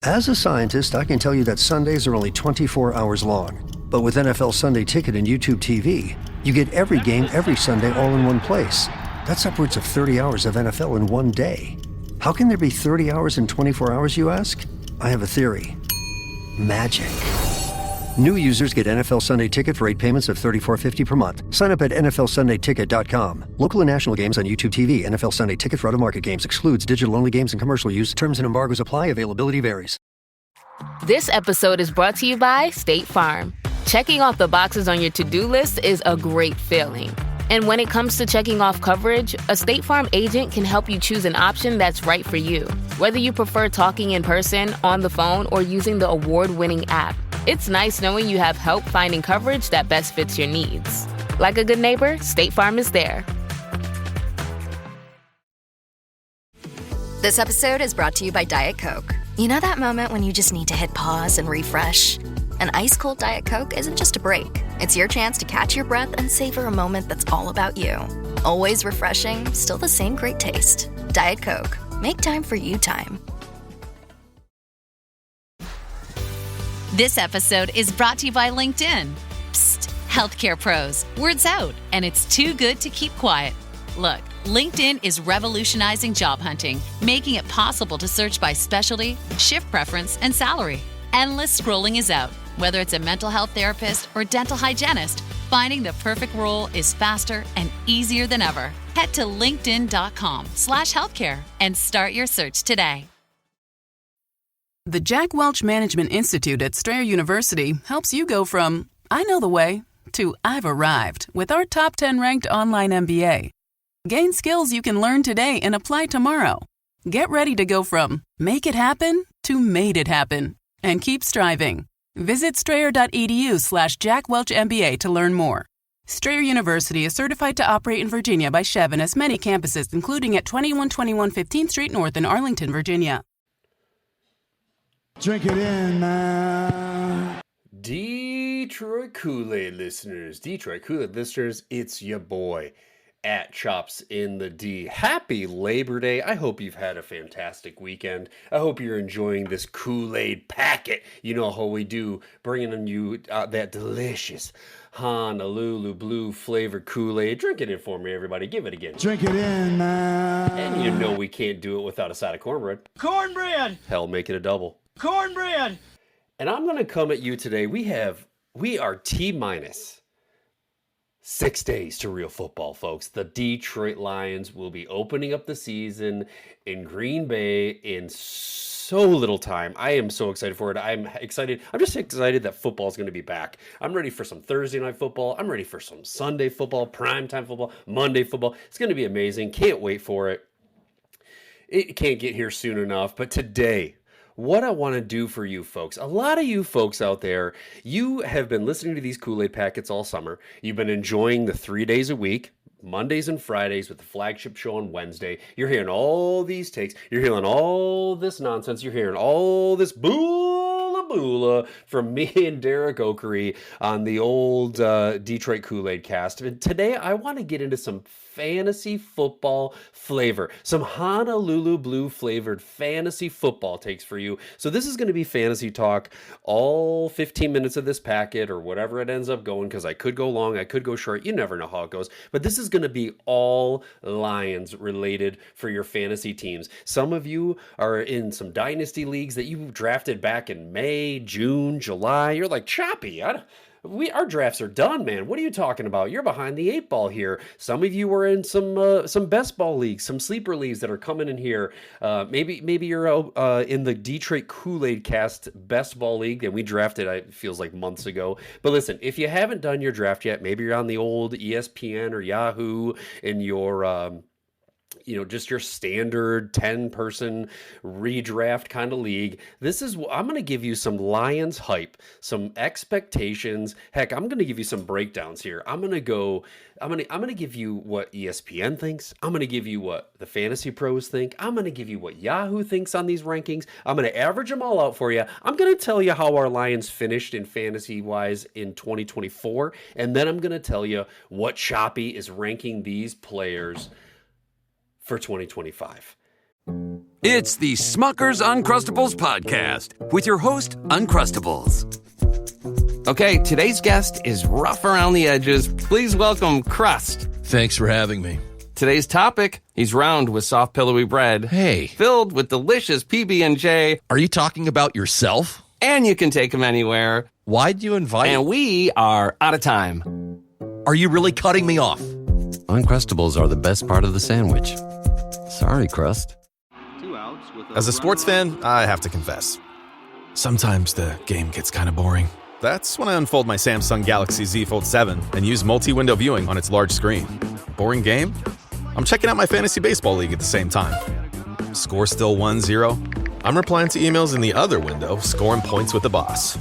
As a scientist, I can tell you that Sundays are only 24 hours long. But with NFL Sunday Ticket and YouTube TV, you get every game every Sunday all in one place. That's upwards of 30 hours of NFL in one day. How can there be 30 hours in 24 hours, you ask? I have a theory. Magic. New users get NFL Sunday Ticket for 8 payments of $34.50 per month. Sign up at NFLSundayTicket.com. Local and national games on YouTube TV. NFL Sunday Ticket for out-of-market games excludes digital-only games and commercial use. Terms and embargoes apply. Availability varies. This episode is brought to you by State Farm. Checking off the boxes on your to-do list is a great feeling. And when it comes to checking off coverage, a State Farm agent can help you choose an option that's right for you. Whether you prefer talking in person, on the phone, or using the award-winning app, it's nice knowing you have help finding coverage that best fits your needs. Like a good neighbor, State Farm is there. This episode is brought to you by Diet Coke. You know that moment when you just need to hit pause and refresh? An ice-cold Diet Coke isn't just a break. It's your chance to catch your breath and savor a moment that's all about you. Always refreshing, still the same great taste. Diet Coke. Make time for you time. This episode is brought to you by LinkedIn. Psst, healthcare pros, word's out, and it's too good to keep quiet. Look, LinkedIn is revolutionizing job hunting, making it possible to search by specialty, shift preference, and salary. Endless scrolling is out. Whether it's a mental health therapist or dental hygienist, finding the perfect role is faster and easier than ever. Head to linkedin.com/healthcare and start your search today. The Jack Welch Management Institute at Strayer University helps you go from, I know the way, to I've arrived with our top 10 ranked online MBA. Gain skills you can learn today and apply tomorrow. Get ready to go from make it happen to made it happen. And keep striving. Visit strayer.edu/JackWelchMBA to learn more. Strayer University is certified to operate in Virginia by Chev and has many campuses, including at 2121 15th Street North in Arlington, Virginia. Drink it in, man. Detroit Koolaid listeners, it's your boy at Chops in the D. Happy Labor Day. I hope you've had a fantastic weekend. I hope you're enjoying this Kool-Aid packet. You know how we do, bringing you that delicious Honolulu blue flavored Kool-Aid. Drink it in for me, everybody. Give it again. Drink it in, man. And you know we can't do it without a side of cornbread. Cornbread! Hell, make it a double. Cornbread! And I'm going to come at you today. We are T-minus 6 days to real football, folks. The Detroit Lions will be opening up the season in Green Bay in so little time. I am so excited for it. I'm excited. I'm just excited that football is going to be back. I'm ready for some Thursday night football. I'm ready for some Sunday football, primetime football, Monday football. It's going to be amazing. Can't wait for it. It can't get here soon enough. But today, what I want to do for you folks, a lot of you folks out there, you have been listening to these Kool-Aid packets all summer. You've been enjoying the 3 days a week, Mondays and Fridays with the flagship show on Wednesday. You're hearing all these takes. You're hearing all this nonsense. You're hearing all this boola from me and Derek Okery on the old Detroit Kool-Aid cast. And today I want to get into some fantasy football flavor, some Honolulu blue flavored fantasy football takes for you. So this is going to be fantasy talk, all 15 minutes of this packet or whatever it ends up going, because I could go long, I could go short. You never know how it goes. But this is going to be all Lions related for your fantasy teams. Some of you are in some dynasty leagues that you drafted back in May, June, July. You're like, Choppy, our drafts are done, man. What are you talking about? You're behind the 8 ball here. Some of you were in some best ball leagues, some sleeper leagues that are coming in here. Maybe you're in the Detroit Kool-Aid Cast Best Ball League, and we drafted, it feels like months ago. But listen, if you haven't done your draft yet, maybe you're on the old ESPN or Yahoo in your just your standard 10-person redraft kind of league. I'm going to give you some Lions hype, some expectations. Heck, I'm going to give you some breakdowns here. I'm going to give you what ESPN thinks. I'm going to give you what the fantasy pros think. I'm going to give you what Yahoo thinks on these rankings. I'm going to average them all out for you. I'm going to tell you how our Lions finished in fantasy-wise in 2024. And then I'm going to tell you what Choppy is ranking these players for 2025. It's the Smucker's Uncrustables podcast with your host, Uncrustables. Okay, today's guest is rough around the edges. Please welcome Crust. Thanks for having me. Today's topic, he's round with soft pillowy bread. Hey. Filled with delicious PB&J. Are you talking about yourself? And you can take him anywhere. Why'd you invite? And we are out of time. Are you really cutting me off? Uncrustables are the best part of the sandwich. Sorry, Crust. As a sports fan, I have to confess. Sometimes the game gets kind of boring. That's when I unfold my Samsung Galaxy Z Fold 7 and use multi-window viewing on its large screen. Boring game? I'm checking out my fantasy baseball league at the same time. Score still 1-0? I'm replying to emails in the other window, scoring points with the boss.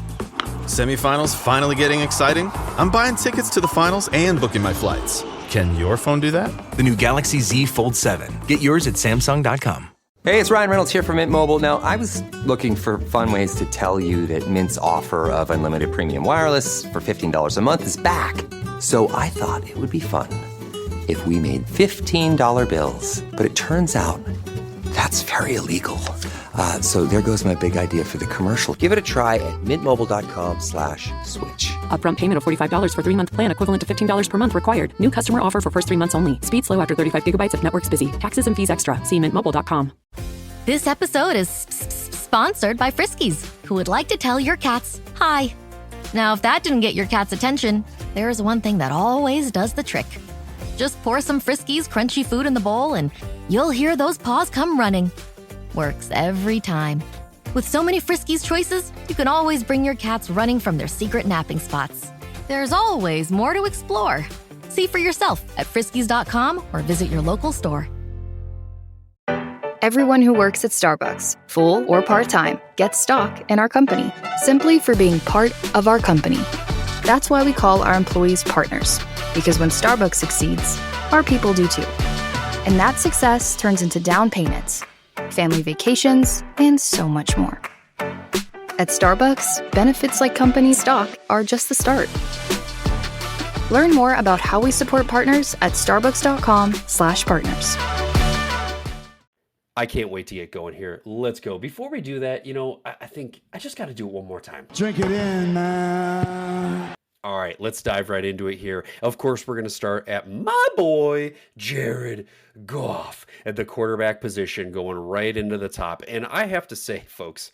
Semifinals finally getting exciting? I'm buying tickets to the finals and booking my flights. Can your phone do that? The new Galaxy Z Fold 7. Get yours at Samsung.com. Hey, it's Ryan Reynolds here from Mint Mobile. Now, I was looking for fun ways to tell you that Mint's offer of unlimited premium wireless for $15 a month is back. So I thought it would be fun if we made $15 bills. But it turns out that's very illegal. So there goes my big idea for the commercial. Give it a try at mintmobile.com/switch. Upfront payment of $45 for 3-month plan, equivalent to $15 per month required. New customer offer for first 3 months only. Speed slow after 35 gigabytes if network's busy. Taxes and fees extra. See mintmobile.com. This episode is sponsored by Friskies, who would like to tell your cats hi. Now, if that didn't get your cat's attention, there is one thing that always does the trick. Just pour some Friskies crunchy food in the bowl and you'll hear those paws come running. Works every time. With so many Friskies choices, you can always bring your cats running from their secret napping spots. There's always more to explore. See for yourself at friskies.com or visit your local store. Everyone who works at Starbucks, full or part-time, gets stock in our company, simply for being part of our company. That's why we call our employees partners, because when Starbucks succeeds, our people do too. And that success turns into down payments, family vacations, and so much more. At Starbucks, benefits like company stock are just the start. Learn more about how we support partners at starbucks.com/partners. I can't wait to get going here. Let's go. Before we do that, I think I just got to do it one more time. Drink it in, man. All right, let's dive right into it here. Of course, we're going to start at my boy, Jared Goff, at the quarterback position, going right into the top. And I have to say, folks,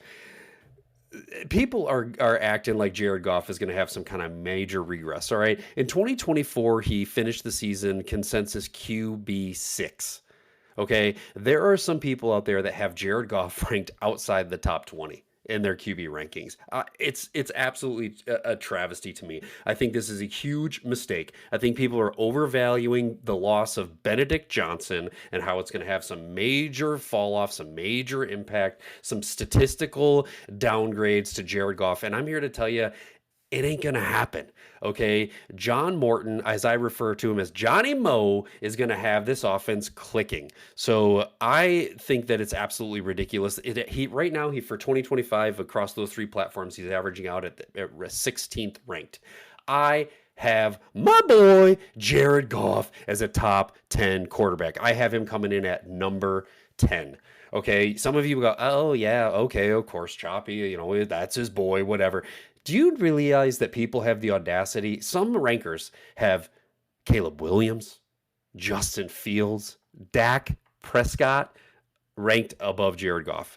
people are acting like Jared Goff is going to have some kind of major regress, all right? In 2024, he finished the season consensus QB6. Okay, there are some people out there that have Jared Goff ranked outside the top 20 in their QB rankings. It's absolutely a travesty to me. I think this is a huge mistake. I think people are overvaluing the loss of Benedict Johnson and how it's going to have some major fall off, some major impact, some statistical downgrades to Jared Goff. And I'm here to tell you, it ain't going to happen, okay? John Morton, as I refer to him as Johnny Moe, is going to have this offense clicking. So I think that it's absolutely ridiculous. Right now, for 2025, across those 3 platforms, he's averaging out at 16th ranked. I have my boy, Jared Goff, as a top 10 quarterback. I have him coming in at number 10. Okay, some of you go, oh, yeah, okay, of course, Choppy, that's his boy, whatever. Do you realize that people have the audacity? Some rankers have Caleb Williams, Justin Fields, Dak Prescott ranked above Jared Goff.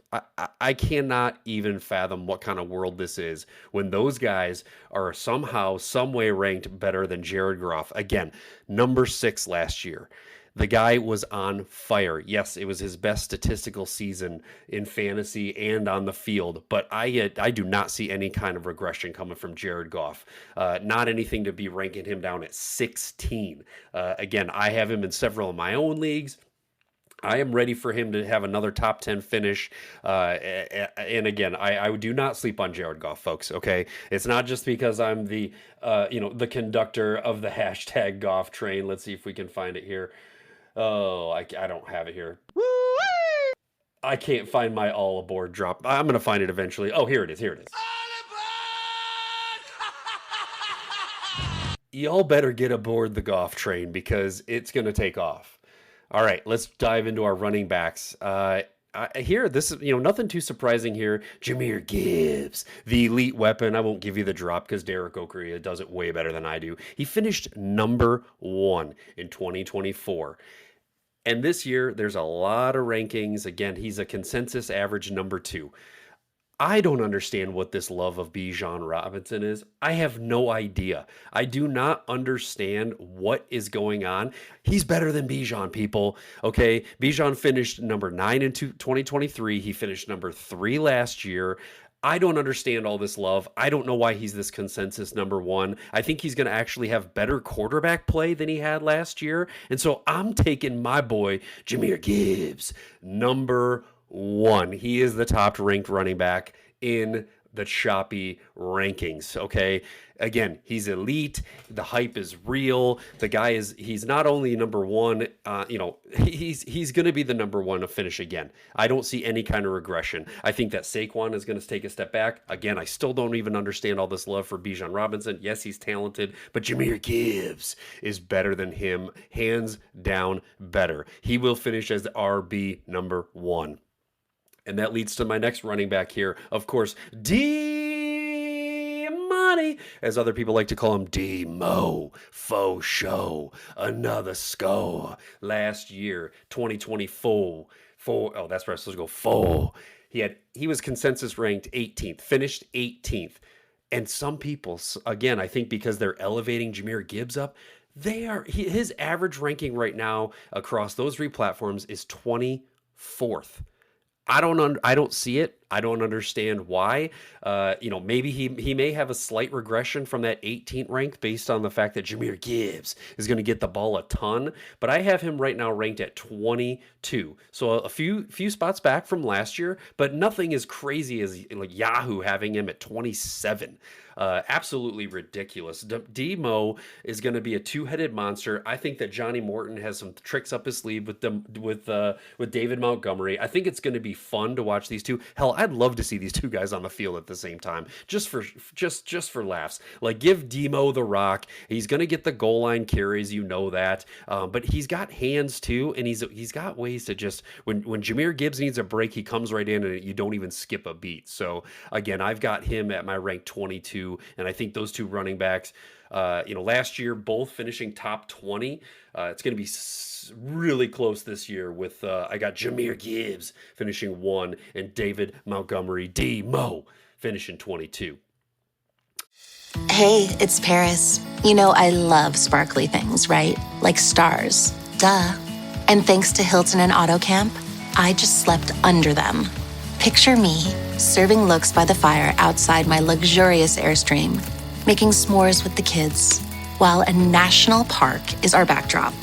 I cannot even fathom what kind of world this is when those guys are somehow, some way ranked better than Jared Goff. Again, number 6 last year. The guy was on fire. Yes, it was his best statistical season in fantasy and on the field, but I do not see any kind of regression coming from Jared Goff. Not anything to be ranking him down at 16. Again, I have him in several of my own leagues. I am ready for him to have another top 10 finish. And again, I do not sleep on Jared Goff, folks. Okay. It's not just because I'm the conductor of the hashtag Goff train. Let's see if we can find it here. Oh, I don't have it here. Woo-wee! I can't find my all aboard drop. I'm going to find it eventually. Oh, here it is. Here it is. Y'all better get aboard the Goff train because it's going to take off. All right, let's dive into our running backs. here, this is, nothing too surprising here. Jahmyr Gibbs, the elite weapon. I won't give you the drop because Derek Okorie does it way better than I do. He finished number 1 in 2024. And this year, there's a lot of rankings. Again, he's a consensus average number 2. I don't understand what this love of Bijan Robinson is. I have no idea. I do not understand what is going on. He's better than Bijan, people. Okay, Bijan finished number 9 in 2023. He finished number 3 last year. I don't understand all this love. I don't know why he's this consensus number 1. I think he's going to actually have better quarterback play than he had last year. And so I'm taking my boy, Jahmyr Gibbs, number 1. He is the top ranked running back in the choppy rankings. Okay. Again, he's elite. The hype is real. The guy he's not only number 1, he's going to be the number 1 to finish again. I don't see any kind of regression. I think that Saquon is going to take a step back. Again, I still don't even understand all this love for Bijan Robinson. Yes, he's talented, but Jahmyr Gibbs is better than him. Hands down better. He will finish as the RB number 1. And that leads to my next running back here. Of course, D-Money, as other people like to call him, D-Mo, faux show, another score. Last year, 2024, that's where I'm supposed to go, 4. He was consensus ranked 18th, finished 18th. And some people, again, I think because they're elevating Jahmyr Gibbs up, his average ranking right now across those 3 platforms is 24th. I don't see it. I don't understand why. Maybe he may have a slight regression from that 18th rank based on the fact that Jahmyr Gibbs is going to get the ball a ton. But I have him right now ranked at 22. So a few spots back from last year, but nothing as crazy as like Yahoo having him at 27. Absolutely ridiculous. Demo is going to be a 2-headed monster. I think that Johnny Morton has some tricks up his sleeve with David Montgomery. I think it's going to be fun to watch these two. Hell, I'd love to see these two guys on the field at the same time, just for laughs. Like, give Demo the rock. He's going to get the goal line carries, that. But he's got hands too, and he's got ways to just when Jahmyr Gibbs needs a break, he comes right in, and you don't even skip a beat. So again, I've got him at my rank 22. And I think those two running backs, last year, both finishing top 20. It's going to be really close this year with, I got Jahmyr Gibbs finishing 1 and David Montgomery, D-Mo, finishing 22. Hey, it's Paris. I love sparkly things, right? Like stars. Duh. And thanks to Hilton and Auto Camp, I just slept under them. Picture me, serving looks by the fire outside my luxurious Airstream, making s'mores with the kids, while a national park is our backdrop.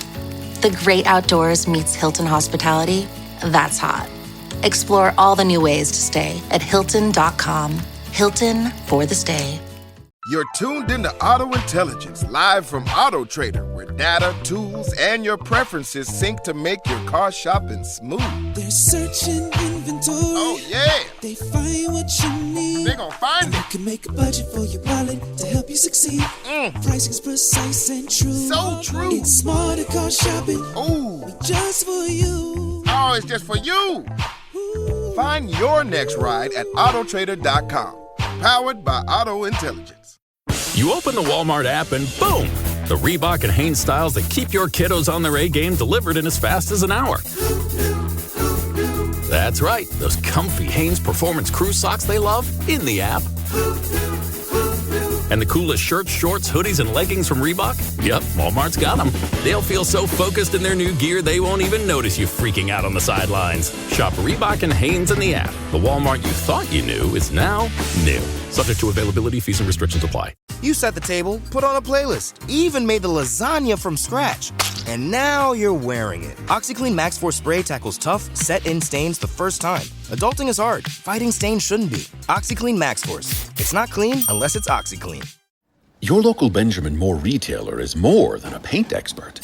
The great outdoors meets Hilton hospitality. That's hot. Explore all the new ways to stay at Hilton.com. Hilton for the stay. You're tuned into Auto Intelligence, live from Auto Trader, where data, tools, and your preferences sync to make your car shopping smooth. They're searching inventory. Oh, yeah. They find what you need. They're gonna find it. You can make a budget for your wallet to help you succeed. Pricing's precise and true. So true. It's smarter car shopping. Ooh. Just for you. Oh, it's just for you. Ooh. Find your next ride at Autotrader.com. Powered by Auto Intelligence. You open the Walmart app and boom! The Reebok and Hanes styles that keep your kiddos on their A game delivered in as fast as an hour. That's right, those comfy Hanes Performance Crew socks they love in the app. And the coolest shirts, shorts, hoodies, and leggings from Reebok? Yep, Walmart's got them. They'll feel so focused in their new gear they won't even notice you freaking out on the sidelines. Shop Reebok and Hanes in the app. The Walmart you thought you knew is now new. Subject to availability, fees, and restrictions apply. You set the table, put on a playlist, even made the lasagna from scratch. And now you're wearing it. OxyClean Max Force Spray tackles tough, set-in stains the first time. Adulting is hard. Fighting stains shouldn't be. OxyClean Max Force. It's not clean unless it's OxyClean. Your local Benjamin Moore retailer is more than a paint expert.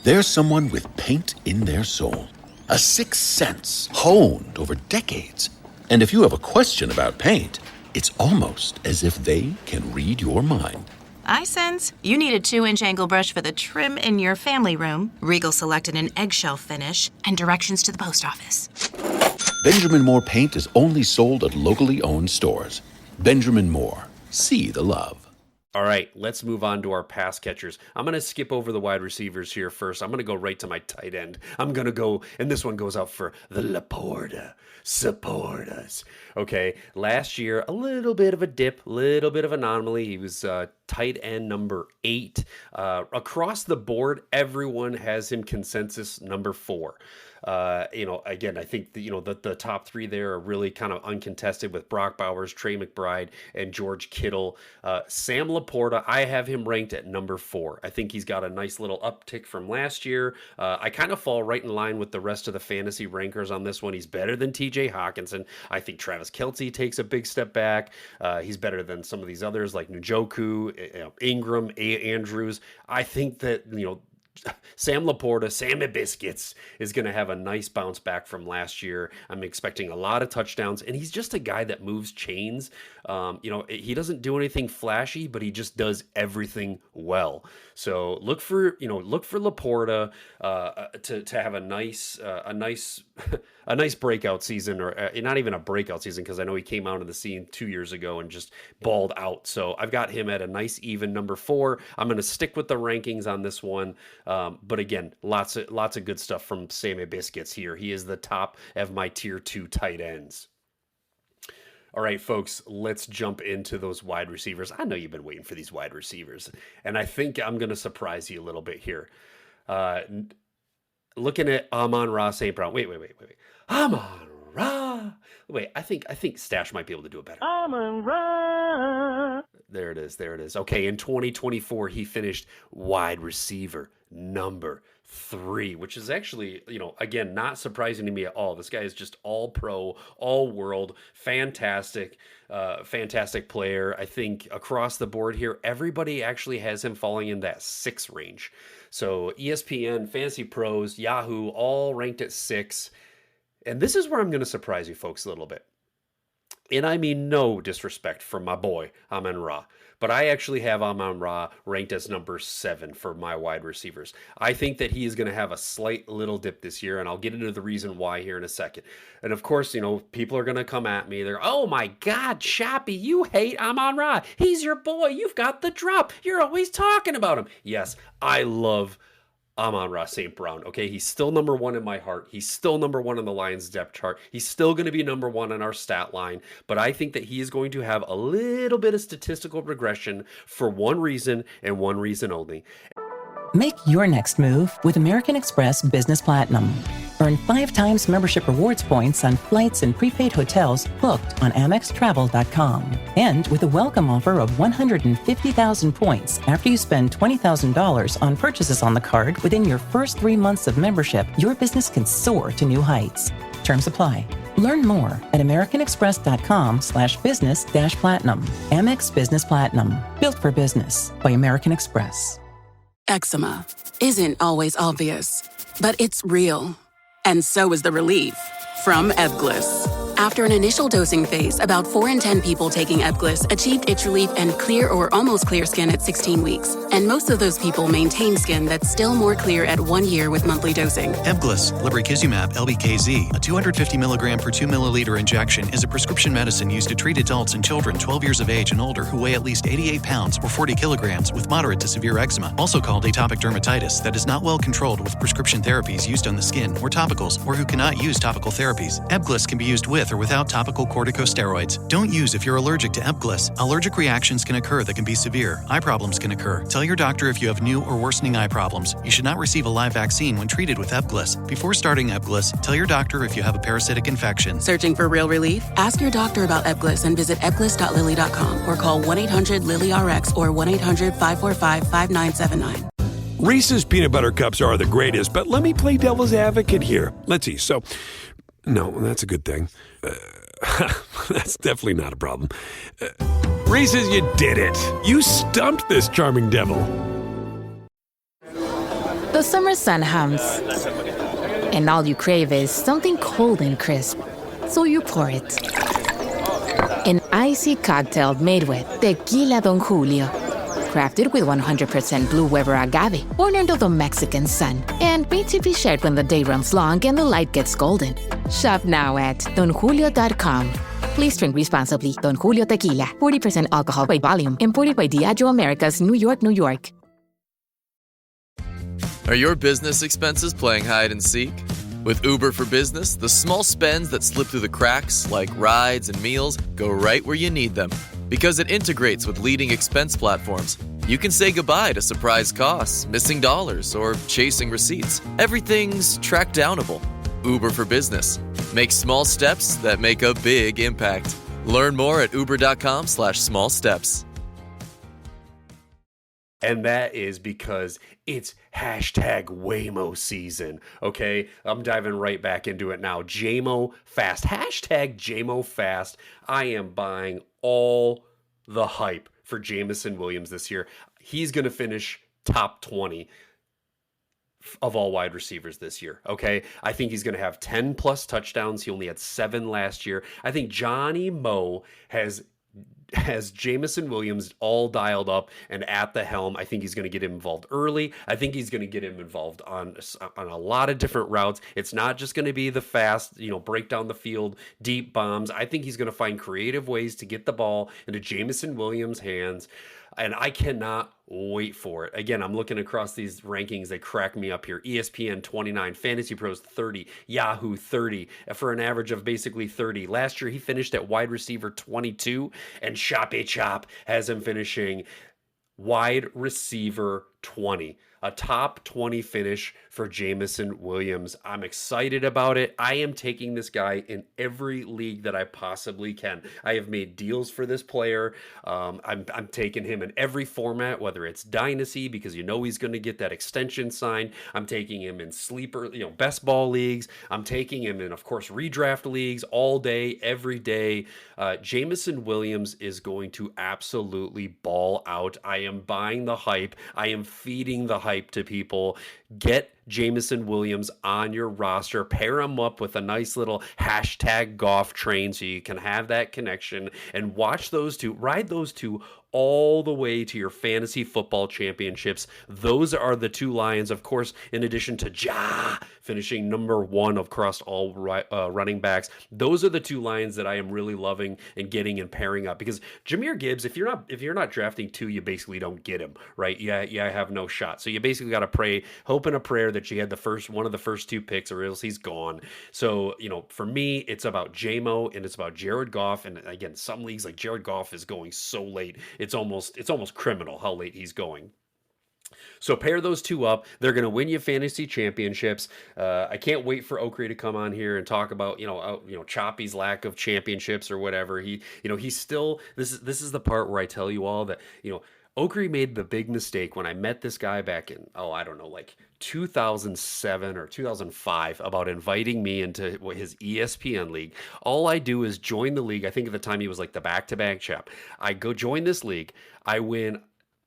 They're someone with paint in their soul. A sixth sense honed over decades. And if you have a question about paint, it's almost as if they can read your mind. I sense you need a 2-inch angle brush for the trim in your family room. Regal selected an eggshell finish and directions to the post office. Benjamin Moore paint is only sold at locally owned stores. Benjamin Moore. See the love. All right, let's move on to our pass catchers. I'm going to skip over the wide receivers here first. I'm going to go right to my tight end. I'm going to go, and this one goes out for the Laporta. Support us. Okay, last year, a little bit of a dip, little bit of anomaly. He was tight end number 8. Across the board, everyone has him consensus number 4. Again, I think the top 3 there are really kind of uncontested with Brock Bowers, Trey McBride, and George Kittle. Sam Laporta, I have him ranked at number 4. I think he's got a nice little uptick from last year. I kind of fall right in line with the rest of the fantasy rankers on this one. He's better than TJ Hawkinson. I think Travis Kelce takes a big step back. He's better than some of these others like Njoku, Ingram, Andrews. I think that, Sam Laporta, Sammy Biscuits, is going to have a nice bounce back from last year. I'm expecting a lot of touchdowns, and he's just a guy that moves chains. He doesn't do anything flashy, but he just does everything well. So look for Laporta to have a nice breakout season, or not even a breakout season, because I know he came out of the scene 2 years ago and just balled out. So I've got him at a nice even number 4. I'm going to stick with the rankings on this one. But again, lots of good stuff from Sammy Biscuits here. He is the top of my tier 2 tight ends. All right, folks, let's jump into those wide receivers. I know you've been waiting for these wide receivers, and I think I'm going to surprise you a little bit here. Looking at Amon-Ra St. Brown. Wait. Amon-Ra. Wait, I think Stash might be able to do it better. Amon-Ra. There it is. Okay, in 2024, he finished wide receiver number 3, which is actually, again, not surprising to me at all. This guy is just all pro, all world, fantastic player. I think across the board here, everybody actually has him falling in that 6 range. So ESPN, Fantasy Pros, Yahoo, all ranked at 6. And this is where I'm going to surprise you folks a little bit. And I mean no disrespect for my boy, Amon-Ra. But I actually have Amon-Ra ranked as number 7 for my wide receivers. I think that he is going to have a slight little dip this year, and I'll get into the reason why here in a second. And of course, people are going to come at me. They're, oh my God, Chappie, you hate Amon-Ra. He's your boy. You've got the drop. You're always talking about him. Yes, I love Amon-Ra St. Brown. Okay, he's still number 1 in my heart. He's still number 1 on the Lions depth chart. He's still going to be number 1 on our stat line. But I think that he is going to have a little bit of statistical regression for one reason and one reason only. Make your next move with American Express Business Platinum. Earn 5 times membership rewards points on flights and prepaid hotels booked on AmexTravel.com. And with a welcome offer of 150,000 points after you spend $20,000 on purchases on the card within your first 3 months of membership, your business can soar to new heights. Terms apply. Learn more at americanexpress.com/business-platinum. Amex Business Platinum. Built for business by American Express. Eczema isn't always obvious, but it's real. And so is the relief from Ebglyss. After an initial dosing phase, about 4 in 10 people taking Ebglyss achieved itch relief and clear or almost clear skin at 16 weeks. And most of those people maintain skin that's still more clear at 1 year with monthly dosing. Ebglyss, lebrikizumab, LBKZ, a 250 milligram per 2 milliliter injection, is a prescription medicine used to treat adults and children 12 years of age and older who weigh at least 88 pounds or 40 kilograms with moderate to severe eczema, also called atopic dermatitis, that is not well controlled with prescription therapies used on the skin or topicals, or who cannot use topical therapies. Ebglyss can be used with or without topical corticosteroids. Don't use if you're allergic to Ebglyss. Allergic reactions can occur that can be severe. Eye problems can occur. Tell your doctor if you have new or worsening eye problems. You should not receive a live vaccine when treated with Ebglyss. Before starting Ebglyss, tell your doctor if you have a parasitic infection. Searching for real relief? Ask your doctor about Ebglyss and visit ebglyss.lilly.com or call 1-800-LILY-RX or 1-800-545-5979. Reese's peanut butter cups are the greatest, but let me play devil's advocate here. Let's see. So, no, that's a good thing. That's definitely not a problem. Reese's, you did it. You stumped this charming devil. The summer sun hums, and all you crave is something cold and crisp. So you pour it. An icy cocktail made with Tequila Don Julio. crafted with 100% Blue Weber agave, born under the Mexican sun, and made to be shared when the day runs long and the light gets golden. Shop now at donjulio.com. Please drink responsibly. Don Julio Tequila, 40% alcohol by volume, imported by Diageo Americas, New York, New York. Are your business expenses playing hide and seek? With Uber for Business, the small spends that slip through the cracks, like rides and meals, go right where you need them. Because it integrates with leading expense platforms, you can say goodbye to surprise costs, missing dollars, or chasing receipts. Everything's track downable. Uber for Business. Make small steps that make a big impact. Learn more at uber.com/small steps. And that is because it's hashtag Waymo season, okay? I'm diving right back into it now. JMO Fast. Hashtag JMO Fast. I am buying all the hype for Jameson Williams this year. He's going to finish top 20 of all wide receivers this year, okay? I think he's going to have 10 plus touchdowns. He only had 7 last year. I think Johnny Moe has Jameson Williams all dialed up and at the helm. I think he's going to get him involved early. I think he's going to get him involved on a lot of different routes. It's not just going to be the fast, break down the field, deep bombs. I think he's going to find creative ways to get the ball into Jameson Williams' hands. And I cannot wait for it. Again, I'm looking across these rankings. They crack me up here. ESPN 29, Fantasy Pros 30, Yahoo 30, for an average of basically 30. Last year, he finished at wide receiver 22, and Shoppy Chop has him finishing wide receiver 20. A top 20 finish for Jameson Williams. I'm excited about it. I am taking this guy in every league that I possibly can. I have made deals for this player. I'm taking him in every format, whether it's Dynasty, because he's going to get that extension signed. I'm taking him in sleeper, best ball leagues. I'm taking him in, of course, redraft leagues all day, every day. Jameson Williams is going to absolutely ball out. I am buying the hype. I am feeding the hype to people. Get Jameson Williams on your roster. Pair him up with a nice little hashtag golf train so you can have that connection and watch those two, ride those two all the way to your fantasy football championships. Those are the two Lions, of course, in addition to Ja finishing number 1 across all running backs. Those are the two Lions that I am really loving and getting and pairing up, because Jahmyr Gibbs, if you're not drafting 2, you basically don't get him, right? Yeah, I have no shot. So you basically got to pray, hope in a prayer that you had one of the first 2 picks, or else he's gone. So, for me, it's about JMO and it's about Jared Goff. And again, some leagues like Jared Goff is going so late. It's almost criminal how late he's going. So pair those two up. They're going to win you fantasy championships. I can't wait for Oakley to come on here and talk about, Choppy's lack of championships or whatever. He's still, this is the part where I tell you all that, Oakley made the big mistake when I met this guy back in, 2007 or 2005 about inviting me into his ESPN league. All I do is join the league. I think at the time he was like the back-to-back chap. I go join this league. I win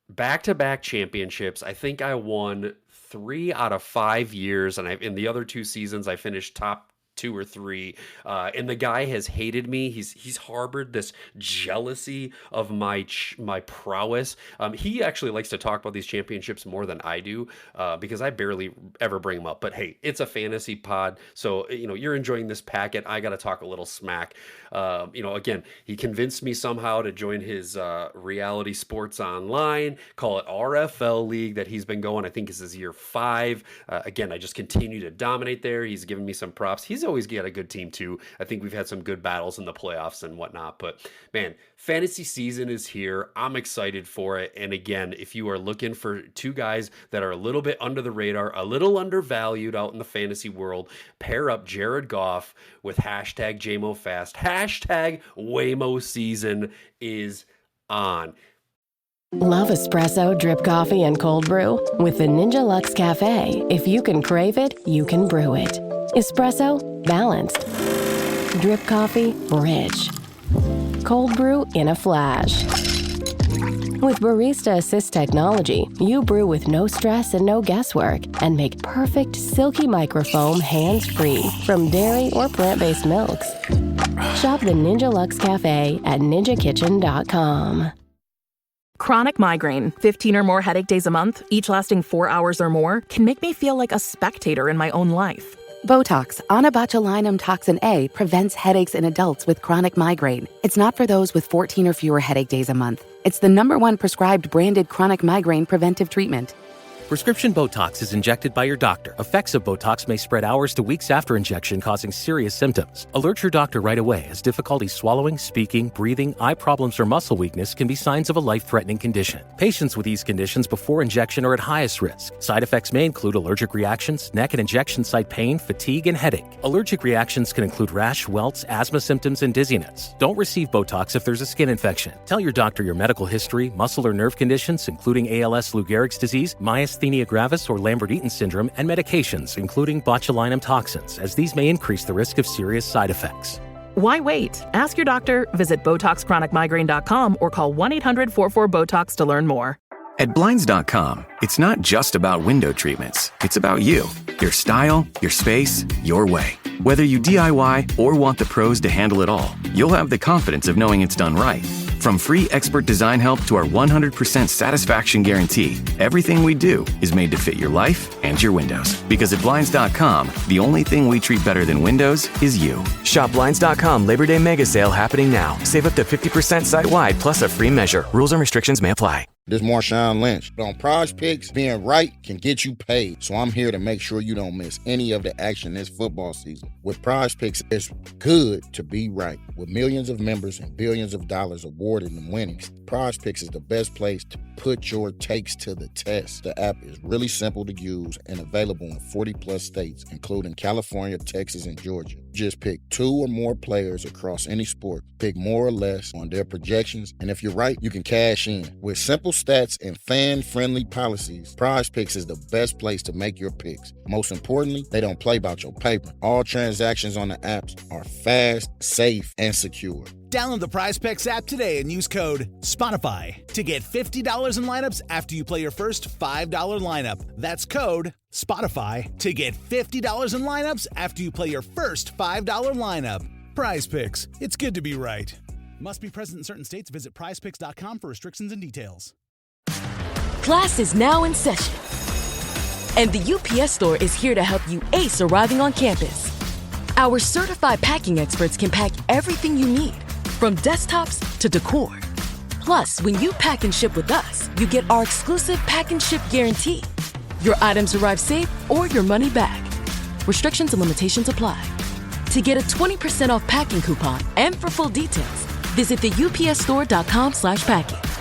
back-to-back championships. I think I won 3 out of 5 years. And in the other 2 seasons, I finished top 2 or 3. And the guy has hated me. He's harbored this jealousy of my prowess. He actually likes to talk about these championships more than I do, because I barely ever bring them up. But hey, it's a fantasy pod, so you're enjoying this packet. I got to talk a little smack. Again, he convinced me somehow to join his reality sports online, call it RFL League, that he's been going. I think this is year 5. Again, I just continue to dominate there. He's given me some props. He's always got a good team too. I think we've had some good battles in the playoffs and whatnot, but man, fantasy season is here. I'm excited for it. And again, if you are looking for 2 guys that are a little bit under the radar, a little undervalued out in the fantasy world, pair up Jared Goff with hashtag JMOFast. Hashtag Waymo season is on. Love espresso, drip coffee, and cold brew? With the Ninja Luxe Cafe, if you can crave it, you can brew it. Espresso, balanced. Drip coffee, rich. Cold brew in a flash. With Barista Assist technology, you brew with no stress and no guesswork, and make perfect silky microfoam hands-free from dairy or plant-based milks. Shop the Ninja Luxe Cafe at ninjakitchen.com. Chronic migraine, 15 or more headache days a month, each lasting 4 hours or more, can make me feel like a spectator in my own life. Botox, onabotulinum toxin A, prevents headaches in adults with chronic migraine. It's not for those with 14 or fewer headache days a month. It's the #1 prescribed branded chronic migraine preventive treatment. Prescription Botox is injected by your doctor. Effects of Botox may spread hours to weeks after injection, causing serious symptoms. Alert your doctor right away, as difficulty swallowing, speaking, breathing, eye problems, or muscle weakness can be signs of a life-threatening condition. Patients with these conditions before injection are at highest risk. Side effects may include allergic reactions, neck and injection site pain, fatigue, and headache. Allergic reactions can include rash, welts, asthma symptoms, and dizziness. Don't receive Botox if there's a skin infection. Tell your doctor your medical history, muscle or nerve conditions, including ALS, Lou Gehrig's disease, myasthenia gravis, or Lambert-Eaton syndrome, and medications, including botulinum toxins, as these may increase the risk of serious side effects. Why wait? Ask your doctor, visit BotoxChronicMigraine.com, or call 1-800-44-BOTOX to learn more. At Blinds.com, it's not just about window treatments. It's about you, your style, your space, your way. Whether you DIY or want the pros to handle it all, you'll have the confidence of knowing it's done right. From free expert design help to our 100% satisfaction guarantee, everything we do is made to fit your life and your windows. Because at Blinds.com, the only thing we treat better than windows is you. Shop Blinds.com Labor Day Mega Sale happening now. Save up to 50% site-wide plus a free measure. Rules and restrictions may apply. This is Marshawn Lynch. On Prize Picks, being right can get you paid. So I'm here to make sure you don't miss any of the action this football season. With Prize Picks, it's good to be right. With millions of members and billions of dollars awarded and winnings, Prize Picks is the best place to put your takes to the test. The app is really simple to use and available in 40-plus states, including California, Texas, and Georgia. Just pick 2 or more players across any sport. Pick more or less on their projections, and if you're right, you can cash in. With simple stats and fan-friendly policies, Prize Picks is the best place to make your picks. Most importantly, they don't play about your paper. All transactions on the apps are fast, safe, and secure. Download the Prize Picks app today and use code Spotify to get $50 in lineups after you play your first $5 lineup. That's code Spotify to get $50 in lineups after you play your first $5 lineup. Prize Picks. It's good to be right. Must be present in certain states. Visit prizepicks.com for restrictions and details. Class is now in session, and the UPS Store is here to help you ace arriving on campus. Our certified packing experts can pack everything you need, from desktops to decor. Plus, when you pack and ship with us, you get our exclusive pack and ship guarantee. Your items arrive safe or your money back. Restrictions and limitations apply. To get a 20% off packing coupon and for full details, visit theupsstore.com/packing.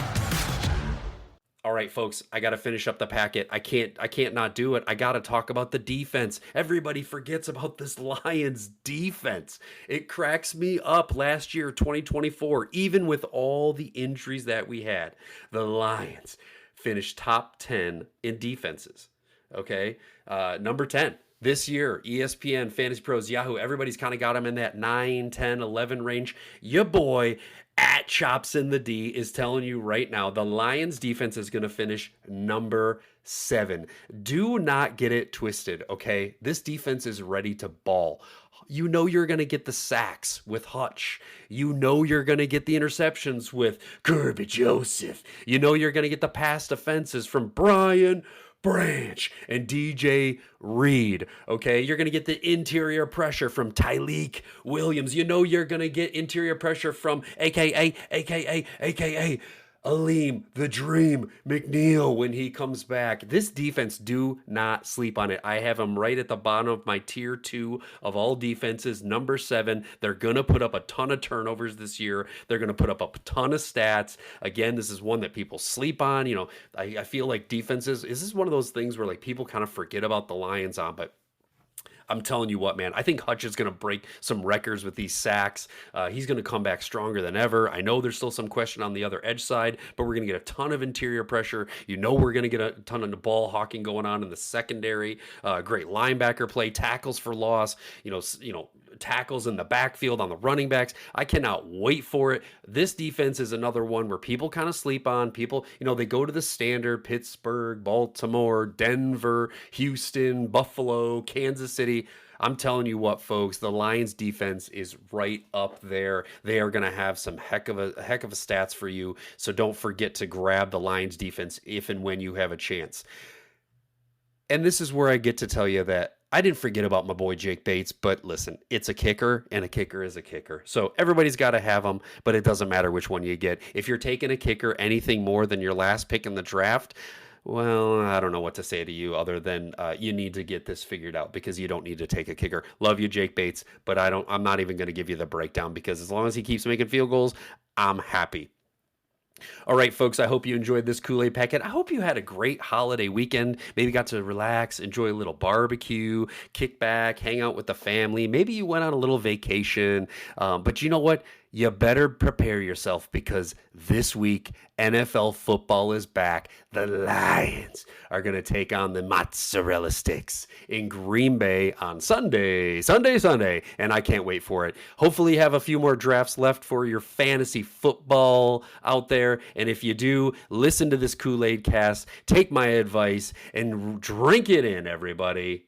All right, folks, I got to finish up the packet. I can't not do it. I got to talk about the defense. Everybody forgets about this Lions defense. It cracks me up. Last year, 2024, even with all the injuries that we had, the Lions finished top 10 in defenses. Okay, number 10. This year, ESPN, Fantasy Pros, Yahoo, everybody's kind of got them in that 9, 10, 11 range. Your boy at Chops in the D is telling you right now, the Lions defense is going to finish number 7. Do not get it twisted, okay? This defense is ready to ball. You know you're going to get the sacks with Hutch. You know you're going to get the interceptions with Kirby Joseph. You know you're going to get the pass defenses from Brian Branch and DJ Reed, okay? You're going to get the interior pressure from Tyleek Williams. You know you're going to get interior pressure from AKA Aleem, the Dream, McNeil when he comes back. This defense, do not sleep on it. I have him right at the bottom of my tier 2 of all defenses, number 7. They're going to put up a ton of turnovers this year. They're going to put up a ton of stats. Again, this is one that people sleep on. You know, I feel like defenses, this is one of those things where like people kind of forget about the Lions on, but I'm telling you what, man, I think Hutch is going to break some records with these sacks. He's going to come back stronger than ever. I know there's still some question on the other edge side, but we're going to get a ton of interior pressure. You know we're going to get a ton of the ball hawking going on in the secondary. Great linebacker play, tackles for loss, you know, tackles in the backfield on the running backs. I cannot wait for it. This defense is another one where people kind of sleep on. People, you know, they go to the standard, Pittsburgh, Baltimore, Denver, Houston, Buffalo, Kansas City. I'm telling you what, folks, the Lions defense is right up there. They are going to have some heck of a stats for you. So don't forget to grab the Lions defense if and when you have a chance. And this is where I get to tell you that I didn't forget about my boy Jake Bates, but listen, it's a kicker, and a kicker is a kicker. So everybody's got to have them, but it doesn't matter which one you get. If you're taking a kicker anything more than your last pick in the draft, well, I don't know what to say to you other than you need to get this figured out because you don't need to take a kicker. Love you, Jake Bates, but I'm not even going to give you the breakdown because as long as he keeps making field goals, I'm happy. All right, folks, I hope you enjoyed this Kool-Aid packet. I hope you had a great holiday weekend. Maybe got to relax, enjoy a little barbecue, kick back, hang out with the family. Maybe you went on a little vacation. But you know what? You better prepare yourself because this week, NFL football is back. The Lions are going to take on the mozzarella sticks in Green Bay on Sunday. And I can't wait for it. Hopefully you have a few more drafts left for your fantasy football out there. And if you do, listen to this Kool-Aid cast, take my advice, and drink it in, everybody.